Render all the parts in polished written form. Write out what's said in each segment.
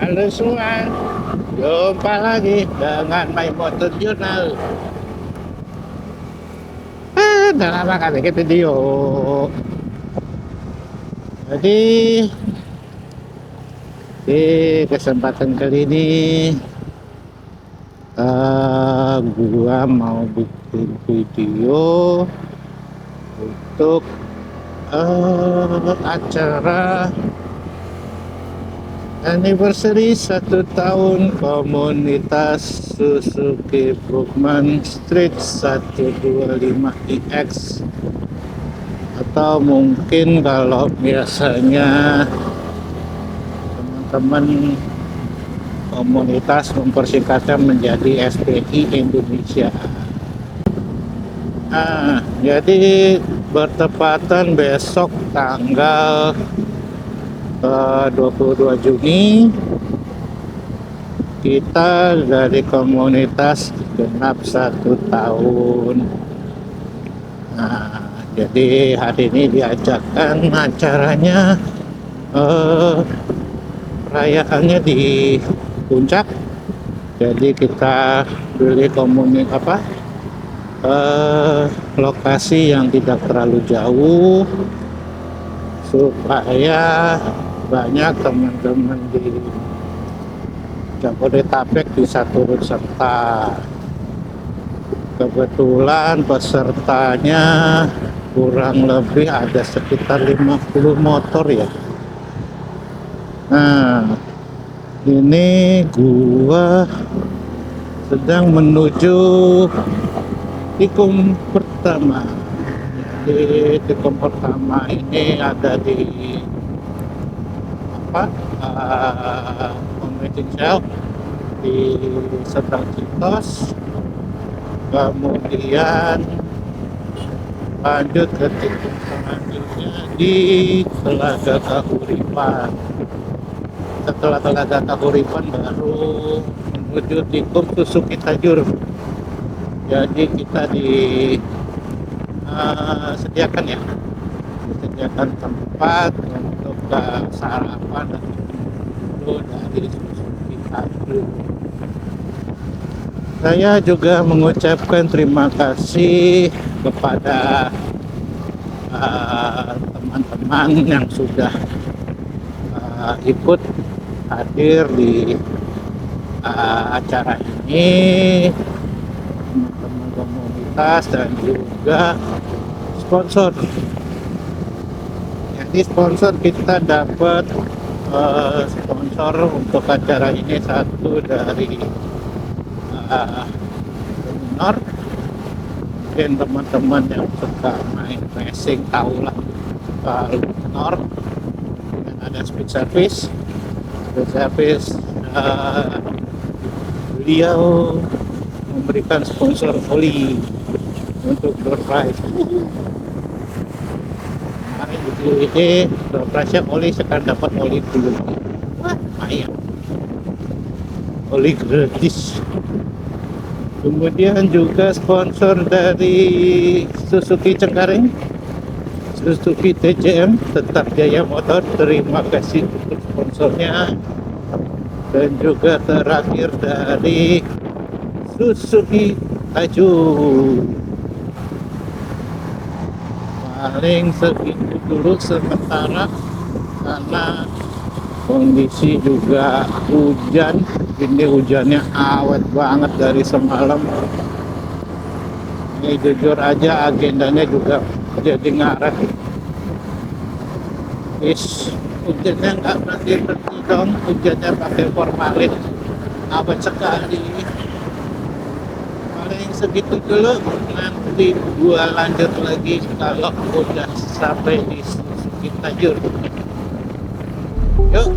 Halo semua, jumpa lagi dengan My Motor Journal. Udah lama kan bikin video. Jadi di kesempatan kali ini gua mau bikin video untuk acara anniversary 1 tahun komunitas Suzuki Brookman Street 125iX, atau mungkin kalau biasanya teman-teman komunitas mempersingkatnya menjadi SPI Indonesia. Jadi bertepatan besok tanggal 22 Juni kita dari komunitas genap 1 tahun. Jadi hari ini diajakkan acaranya, perayaannya di puncak. Jadi kita beli lokasi yang tidak terlalu jauh supaya banyak teman-teman di Jabodetabek bisa turut serta. Kebetulan pesertanya kurang lebih ada sekitar 50 motor ya. Nah, ini gua sedang menuju tikum pertama. Di tikum pertama ini ada di Convention Shell di seberang Citos, kemudian lanjut ke titik selanjutnya di Telaga Kahuripan. Setelah Telaga Kahuripan baru menuju tikum Suzuki Tajur. Jadi kita disediakan tempat untuk sarapan dan dulu dari Suzuki Tajur. Saya juga mengucapkan terima kasih kepada teman-teman yang sudah ikut hadir di acara ini, teman-teman komunitas dan juga sponsor. Jadi sponsor kita dapat sponsor untuk acara ini satu dari Luminor. Mungkin teman-teman yang suka main racing tahulah Luminor. Dan ada speed service. Beliau memberikan sponsor oli untuk door prize. Kemarin ini door prize oli, sekarang dapat oli dulu. Wah, lumayan. Oli gratis. Kemudian juga sponsor dari Suzuki Cengkareng, Suzuki TCM, tetap Jaya Motor. Terima kasih untuk sponsornya. Dan juga terakhir dari Suzuki Tajur. Paling segitu dulu sementara karena kondisi juga hujan. Ini hujannya awet banget dari semalam. Ini jujur aja agendanya juga jadi ngaret. Hujannya nggak berhenti dong. Hujannya pakai formalin, awet sekali. Paling segitu dulu, nanti gua lanjut lagi kalau udah sampai di Suzuki Tajur. Yuk.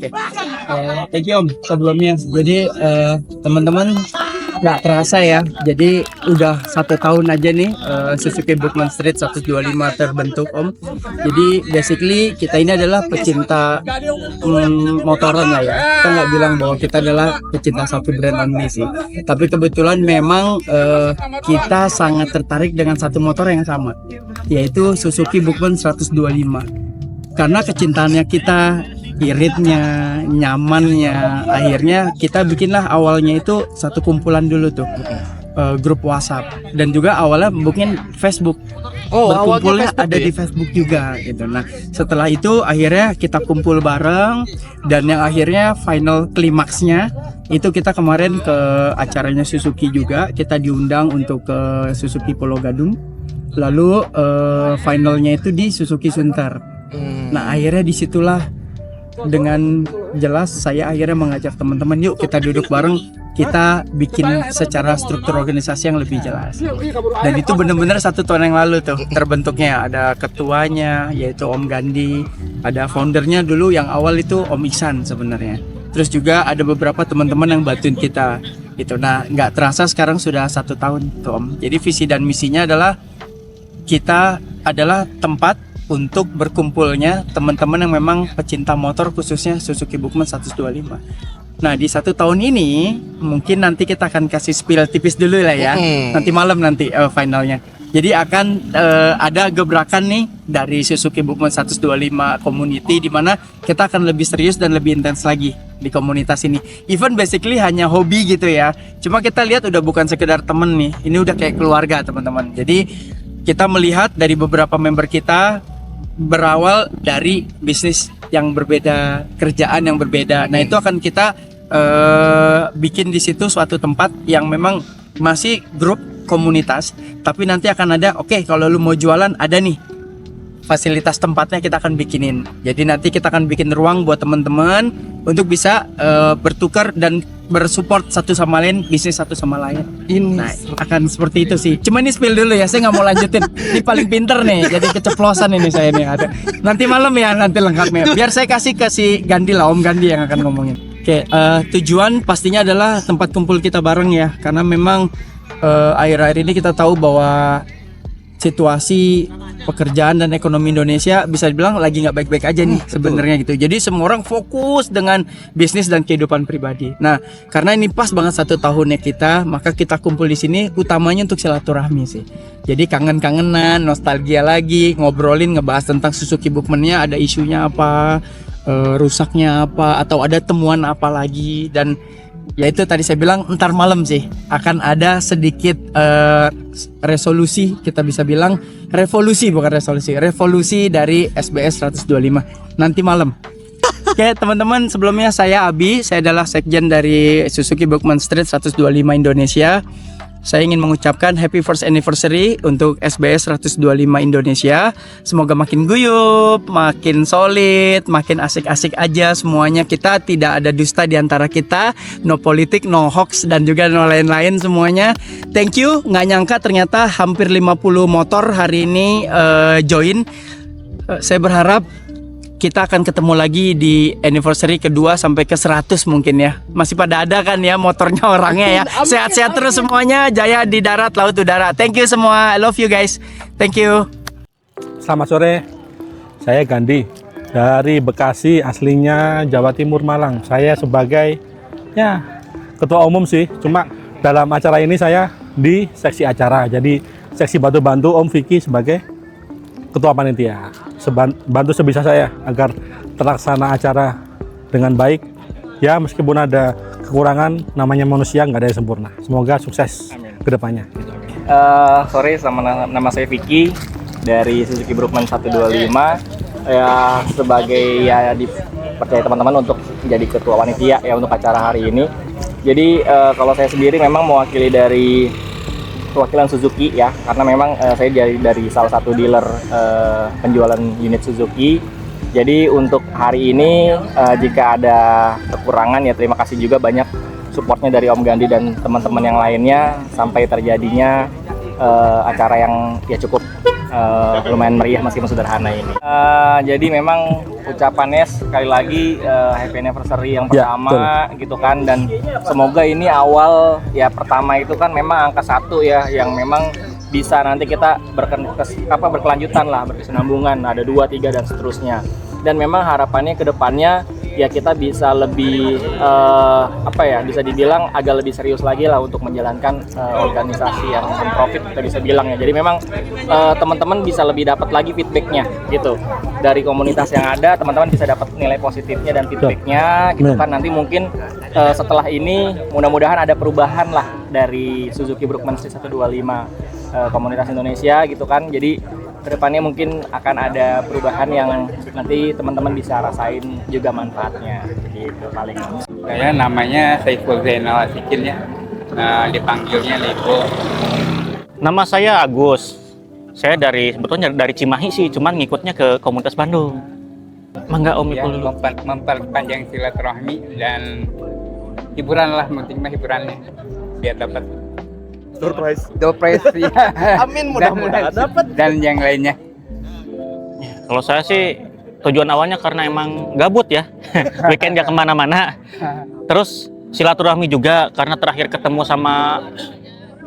Oke. Thank you Om sebelumnya. Jadi teman-teman nggak terasa ya. Jadi udah 1 tahun aja nih Suzuki Bookman Street 125 terbentuk Om. Jadi basically kita ini adalah pecinta motoran lah ya. Kita nggak bilang bahwa kita adalah pecinta satu brand only sih. Tapi kebetulan memang kita sangat tertarik dengan satu motor yang sama, yaitu Suzuki Bookman 125. Karena kecintaannya kita, iritnya, nyamannya, akhirnya kita bikinlah awalnya itu satu kumpulan dulu tuh, grup WhatsApp, dan juga awalnya bikin Facebook. Berkumpulnya Facebook ada di Facebook juga gitu. Nah setelah itu akhirnya kita kumpul bareng, dan yang akhirnya final klimaksnya itu kita kemarin ke acaranya Suzuki juga, kita diundang untuk ke Suzuki Polo Gadung, lalu finalnya itu di Suzuki Sunter. Nah akhirnya disitulah dengan jelas saya akhirnya mengajak teman-teman, yuk kita duduk bareng, kita bikin secara struktur organisasi yang lebih jelas. Dan itu benar-benar 1 tahun yang lalu tuh terbentuknya. Ada ketuanya yaitu Om Gandhi, ada foundernya dulu yang awal itu Om Iksan sebenarnya. Terus juga ada beberapa teman-teman yang bantuin kita gitu. Nah nggak terasa sekarang sudah 1 tahun tuh Om. Jadi visi dan misinya adalah kita adalah tempat untuk berkumpulnya teman-teman yang memang pecinta motor, khususnya Suzuki Bookman 125. Nah di 1 tahun ini mungkin nanti kita akan kasih spill tipis dulu lah ya. Nanti malam nanti finalnya. Jadi akan ada gebrakan nih dari Suzuki Bookman 125 community, di mana kita akan lebih serius dan lebih intens lagi di komunitas ini. Even basically hanya hobi gitu ya. Cuma kita lihat udah bukan sekedar temen nih. Ini udah kayak keluarga teman-teman. Jadi kita melihat dari beberapa member kita berawal dari bisnis yang berbeda, kerjaan yang berbeda. Nah itu akan kita bikin di situ suatu tempat yang memang masih grup komunitas, tapi nanti akan ada, oke, kalau lu mau jualan ada nih fasilitas tempatnya, kita akan bikinin. Jadi nanti kita akan bikin ruang buat teman-teman untuk bisa bertukar dan bersupport satu sama lain, bisnis satu sama lain. Nah, akan seperti itu sih. Cuma ini spill dulu ya, saya nggak mau lanjutin. Ini paling pinter nih, jadi keceplosan ini saya nih ada. Nanti malam ya, nanti lengkapnya. Biar saya kasih ke si Gandhi lah, Om Gandhi yang akan ngomongin. Oke, tujuan pastinya adalah tempat kumpul kita bareng ya, karena memang akhir-akhir ini kita tahu bahwa situasi pekerjaan dan ekonomi Indonesia bisa dibilang lagi nggak baik-baik aja nih sebenarnya gitu. Jadi semua orang fokus dengan bisnis dan kehidupan pribadi. Nah, karena ini pas banget 1 tahunnya kita, maka kita kumpul di sini utamanya untuk silaturahmi sih. Jadi kangen-kangenan, nostalgia lagi, ngobrolin, ngebahas tentang Suzuki Bookman-nya, ada isunya apa, rusaknya apa, atau ada temuan apa lagi. Dan ya itu tadi saya bilang ntar malam sih akan ada sedikit resolusi, kita bisa bilang revolusi, bukan resolusi, revolusi dari SBS 125 nanti malam. Oke teman-teman, sebelumnya saya Abi, saya adalah sekjen dari Suzuki Bookman Street 125 Indonesia. Saya ingin mengucapkan happy first anniversary untuk SBS 125 Indonesia. Semoga makin guyup, makin solid, makin asik-asik aja semuanya. Kita tidak ada dusta di antara kita, no politik, no hoax, dan juga no lain-lain semuanya. Thank you, nggak nyangka ternyata hampir 50 motor hari ini join. Saya berharap kita akan ketemu lagi di anniversary kedua sampai ke 100 mungkin ya. Masih pada ada kan ya motornya, orangnya ya. Sehat-sehat terus semuanya, jaya di darat, laut, udara. Thank you semua, I love you guys. Thank you. Selamat sore, saya Gandhi dari Bekasi, aslinya Jawa Timur, Malang. Saya sebagai ya ketua umum sih, cuma dalam acara ini saya di seksi acara. Jadi seksi bantu-bantu Om Vicky sebagai ketua panitia. Bantu sebisa saya agar terlaksana acara dengan baik. Ya meskipun ada kekurangan, namanya manusia nggak ada yang sempurna. Semoga sukses ke depannya. Sore, nama saya Vicky dari Suzuki Bookman 125. Ya sebagai ya dipercaya teman-teman untuk jadi ketua panitia ya untuk acara hari ini. Jadi kalau saya sendiri memang mewakili dari perwakilan Suzuki ya, karena memang saya dari salah satu dealer penjualan unit Suzuki. Jadi untuk hari ini jika ada kekurangan ya terima kasih juga banyak supportnya dari Om Gandhi dan teman-teman yang lainnya sampai terjadinya acara yang ya cukup lumayan meriah meskipun sederhana ini. Jadi memang ucapannya sekali lagi happy anniversary yang Ya, pertama gitu kan, dan semoga ini awal ya pertama itu kan memang angka 1 ya yang memang bisa nanti kita berkelanjutan lah, berkesinambungan, ada 2, 3 dan seterusnya. Dan memang harapannya ke depannya ya kita bisa lebih bisa dibilang agak lebih serius lagi lah untuk menjalankan organisasi yang non-profit kita bisa bilang ya. Jadi memang teman-teman bisa lebih dapat lagi feedbacknya gitu dari komunitas yang ada, teman-teman bisa dapat nilai positifnya dan feedbacknya gitu kan. Nanti mungkin setelah ini mudah-mudahan ada perubahan lah dari Suzuki Brookman Street 125 komunitas Indonesia gitu kan. Jadi kedepannya mungkin akan ada perubahan yang nanti teman-teman bisa rasain juga manfaatnya gitu paling. Saya namanya Saiful Zainal Asikin ya, dipanggilnya Lipo. Nama saya Agus. Saya sebetulnya dari Cimahi sih, cuman ngikutnya ke komunitas Bandung. Mangga Om Ya, Ipul dulu. memperpanjang silaturahmi dan hiburan lah, penting mah hiburannya biar dapat door prize ya. Amin, mudah-mudahan dapat. Dan yang lainnya. Kalau saya sih tujuan awalnya karena emang gabut ya, weekend gak kemana-mana. Terus silaturahmi juga karena terakhir ketemu sama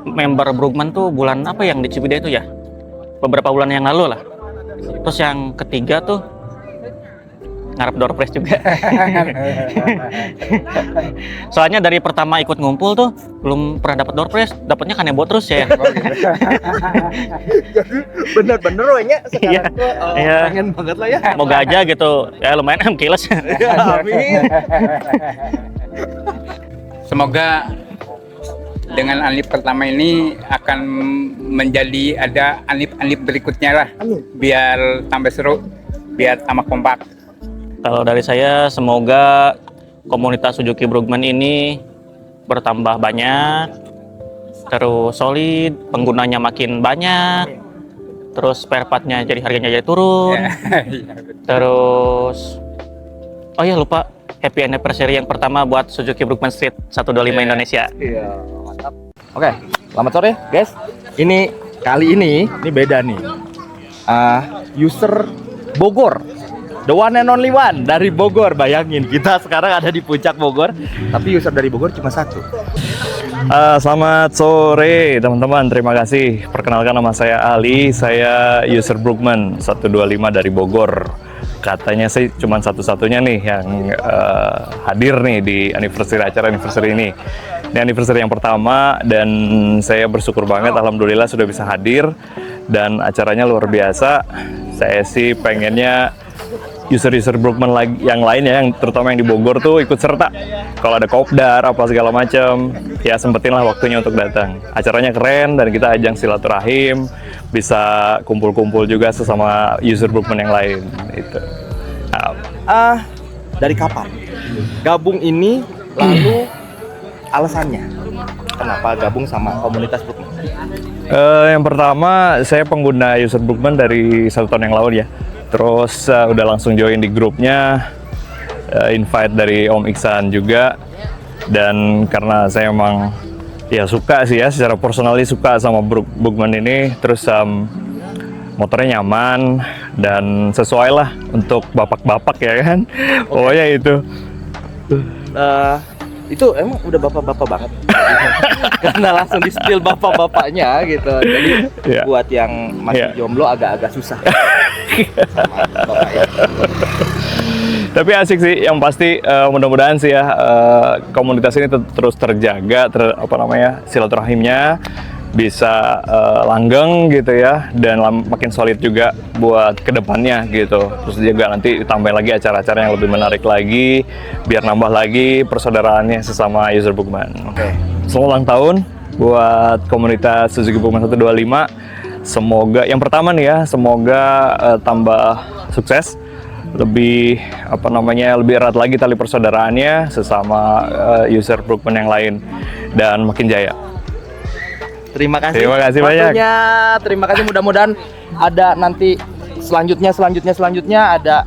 member Brookman tuh bulan apa yang di Ciwidey itu ya, beberapa bulan yang lalu lah. Terus yang ketiga tuh ngarep door prize juga. Soalnya dari pertama ikut ngumpul tuh belum pernah dapat door prize, dapatnya kanebo terus ya. Bener-bener wanya sekarang tuh Iya. pengen banget lah ya. Semoga aja gitu, ya lumayan kiles. Amin. Semoga dengan anip pertama ini akan menjadi ada anip-anip berikutnya lah. Biar tambah seru, biar tambah kompak. Kalau dari saya, semoga komunitas Suzuki Brookman ini bertambah banyak, terus solid, penggunanya makin banyak, terus spare part-nya jadi harganya jadi turun, terus oh ya lupa, happy anniversary yang pertama buat Suzuki Brookman Street 125 Indonesia. Iya, mantap. Oke, selamat sore guys. Kali ini beda nih. User Bogor. The one and only one dari Bogor. Bayangin, kita sekarang ada di puncak Bogor, tapi user dari Bogor cuma 1. Selamat sore teman-teman, terima kasih. Perkenalkan, nama saya Ali, saya user Brookman 125 dari Bogor. Katanya sih cuma satu-satunya nih yang hadir nih di acara anniversary ini. Ini anniversary yang pertama dan saya bersyukur banget, alhamdulillah sudah bisa hadir dan acaranya luar biasa. Saya sih pengennya user-user Brookman yang lain ya, yang terutama yang di Bogor tuh ikut serta. Kalau ada kopdar apa segala macam, ya sempetin lah waktunya untuk datang. Acaranya keren dan kita ajang silaturahim, bisa kumpul-kumpul juga sesama user Brookman yang lain. Itu. Dari kapan gabung ini, lalu alasannya kenapa gabung sama komunitas Brookman? Yang pertama, saya pengguna user Brookman dari 1 tahun yang lalu ya. Terus udah langsung join di grupnya, invite dari Om Iksan juga. Dan karena saya emang ya suka sih ya, secara personally suka sama Brookman ini. Terus motornya nyaman dan sesuai lah untuk bapak-bapak ya kan. Pokoknya itu. Itu emang udah bapak-bapak banget. Karena langsung di spill bapak-bapaknya gitu. Jadi Ya. buat yang masih jomblo agak-agak susah. Bapak ya. Tapi asik sih, yang pasti mudah-mudahan sih ya komunitas ini terus terjaga, silaturahimnya bisa langgeng gitu ya, dan makin solid juga buat kedepannya gitu. Terus juga nanti tambah lagi acara-acara yang lebih menarik lagi, biar nambah lagi persaudaraannya sesama user Brookman. Selamat ulang tahun buat komunitas Suzuki Brookman 125. Semoga yang pertama nih ya, semoga tambah sukses, lebih lebih erat lagi tali persaudaraannya sesama user Brookman yang lain dan makin jaya. Terima kasih. Terima kasih banyak. Waktunya. Terima kasih, mudah-mudahan ada nanti selanjutnya ada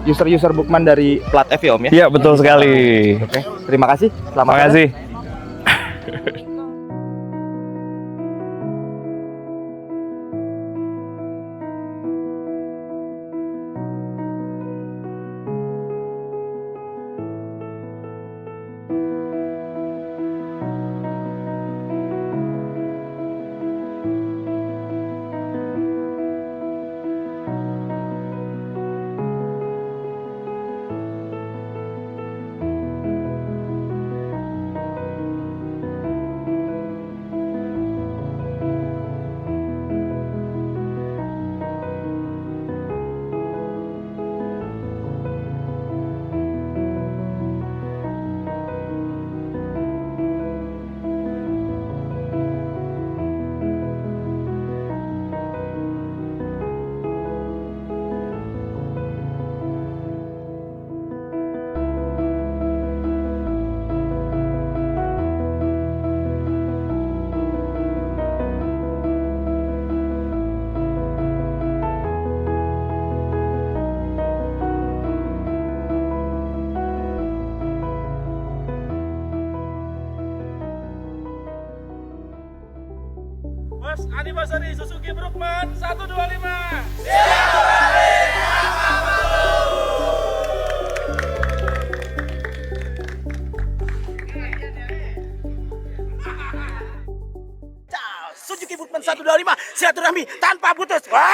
user Brookman dari plat F ya Om ya. Iya, betul sekali. Oke, terima kasih. Selamat Terima sore. kasih. anniversary Suzuki Brookman 125. Suzuki Brookman 125 silaturahmi tanpa putus. Wah.